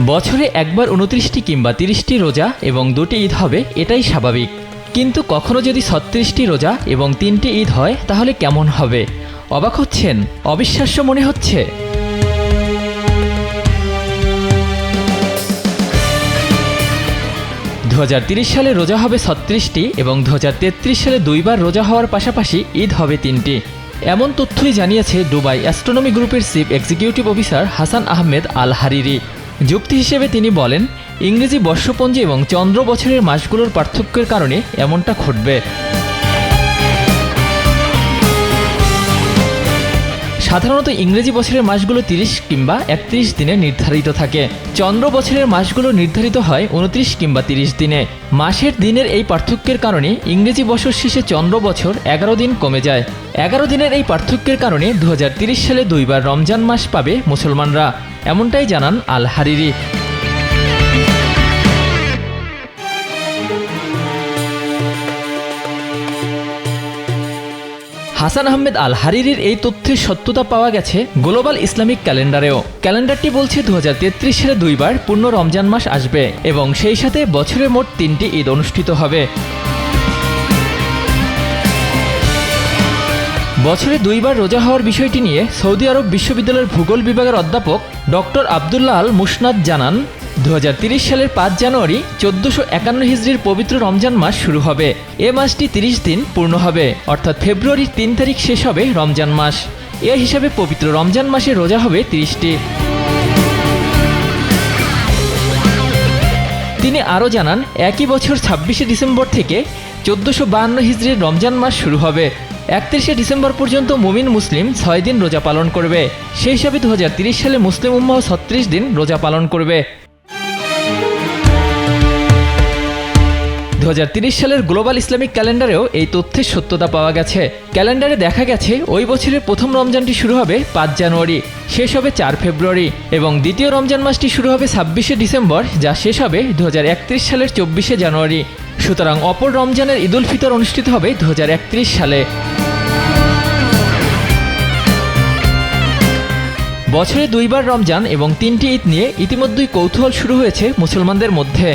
বছরে একবার ২৯টি কিংবা ৩০টি রোজা এবং ২টি ঈদ হবে, এটাই স্বাভাবিক। কিন্তু কখনো যদি ৩৬টি রোজা এবং ৩টি ঈদ হয় তাহলে কেমন হবে? অবাক হচ্ছেন? অবিশ্বাস্য মনে হচ্ছে? দু সালে রোজা হবে ৩৬টি এবং ২০৩৩ সালে দুইবার রোজা হওয়ার পাশাপাশি ঈদ হবে ৩টি। এমন তথ্যই জানিয়েছে দুবাই অ্যাস্ট্রোনমি গ্রুপের chief executive officer Hasan Ahmed Al Hariri. যুক্তি হিসেবে তিনি বলেন, ইংরেজি বর্ষপঞ্জি এবং চন্দ্র বছরের মাসগুলোর পার্থক্যের কারণে এমনটা ঘটবে। সাধারণত ইংরেজি বছরের মাসগুলো ৩০ কিংবা ৩১ দিনে নির্ধারিত থাকে। চন্দ্র বছরের মাসগুলো নির্ধারিত হয় ২৯ কিংবা ৩০ দিনে। মাসের দিনের এই পার্থক্যের কারণে ইংরেজি বছর শেষে চন্দ্র বছর ১১ দিন কমে যায়। ১১ দিনের এই পার্থক্যের কারণে ২০৩০ সালে দুইবার রমজান মাস পাবে মুসলমানরা, এমনটাই জানান আল হারিরি। হাসান আহমেদ আল হারিরির এই তথ্যের সত্যতা পাওয়া গেছে গ্লোবাল ইসলামিক ক্যালেন্ডারেও। ক্যালেন্ডারটি বলছে ২০৩৩ সালে দুইবার পূর্ণ রমজান মাস আসবে এবং সেই সাথে বছরে মোট ৩টি ঈদ অনুষ্ঠিত হবে। বছরে দুইবার রোজা হওয়ার বিষয়টি নিয়ে সৌদি আরব বিশ্ববিদ্যালয়ের ভূগোল বিভাগের অধ্যাপক ডক্টর আবদুল্লাহ আল মুসনাদ জানান, ২০৩০ সালের ৫ জানুয়ারি ১৪৫১ হিজরির পবিত্র রমজান মাস শুরু হবে। এ মাসটি ৩০ দিন পূর্ণ হবে, অর্থাৎ ফেব্রুয়ারির ৩ তারিখ শেষ হবে রমজান মাস। এ হিসাবে পবিত্র রমজান মাসে রোজা হবে ৩০টি। তিনি আরও জানান, একই বছর ২৬শে ডিসেম্বর থেকে ১৪৫২ হিজরির রমজান মাস শুরু হবে। ৩১শে ডিসেম্বর পর্যন্ত মুমিন মুসলিম ৬ দিন রোজা পালন করবে। সেই হিসাবে ২০৩০ সালে মুসলিম উম্মাহ ৩৬ দিন রোজা পালন করবে। ২০৩০ সালের গ্লোবাল ইসলামিক ক্যালেন্ডারেও এই তথ্যের সত্যতা পাওয়া গেছে। ক্যালেন্ডারে দেখা গেছে ওই বছরের প্রথম রমজানটি শুরু হবে ৫ জানুয়ারি, শেষ হবে ৪ ফেব্রুয়ারি এবং দ্বিতীয় রমজান মাসটি শুরু হবে ২৬শে ডিসেম্বর, যা শেষ হবে ২০৩১ সালের ২৪শে জানুয়ারি। সুতরাং অপর রমজানের ঈদ উল ফিতর অনুষ্ঠিত হবে ২০৩১ সালে। বছরে দুইবার রমজান এবং ৩টি ঈদ নিয়ে ইতিমধ্যেই কৌতূহল শুরু হয়েছে মুসলমানদের মধ্যে।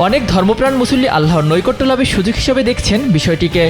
অনেক ধর্মপ্রাণ মুসল্লি আল্লাহর নৈকট্য লাভের সুযোগ হিসেবে দেখছেন বিষয়টিকে।